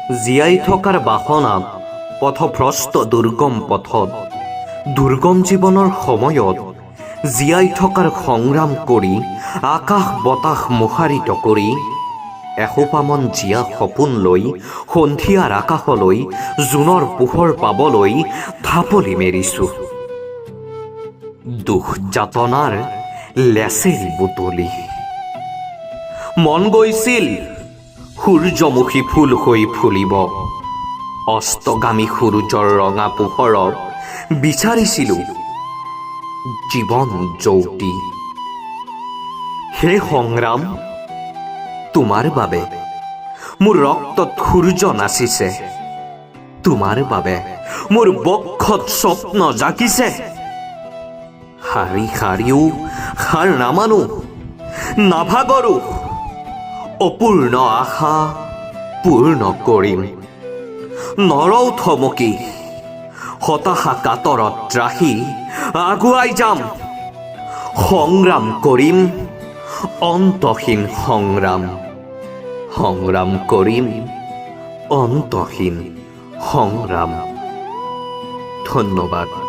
জীয়াই থকাৰ বাসনাত পথভ্ৰষ্ট দুৰ্গম পথত দুৰ্গম জীৱনৰ সময়ত জীয়াই থকাৰ সংগ্ৰাম কৰি আকাশ বতাহ মুখাৰিত কৰি এসোপামান জীয়া সপোন লৈ সন্ধিয়াৰ আকাশলৈ জোনৰ পোহৰ পাবলৈ ঢাপলি মেৰিছোঁ। দুখ যাতনাৰ লেচেৰি বুটলি মন গৈছিল সূৰ্যমুখী ফুল হৈ ফুলিব। অস্তগামী সূৰ্যৰ ৰঙা পোহৰত বিচাৰিছিলোঁ জীৱন জ্যোতি। হে সংগ্ৰাম, তোমাৰ বাবে মোৰ ৰক্তত সূৰ্য নাচিছে, তোমাৰ বাবে মোৰ বক্ষত স্বপ্ন জাগিছে। শাৰী শাৰীও হাৰ নামানো, নাভাগৰো, অপূৰ্ণ আশা পূৰ্ণ কৰিম। নৰও থমকি, হতাশা কাতৰত ৰাখি আগুৱাই যাম। সংগ্ৰাম কৰিম, অন্তহীন সংগ্ৰাম, সংগ্ৰাম কৰিম, অন্তহীন সংগ্ৰাম। ধন্যবাদ।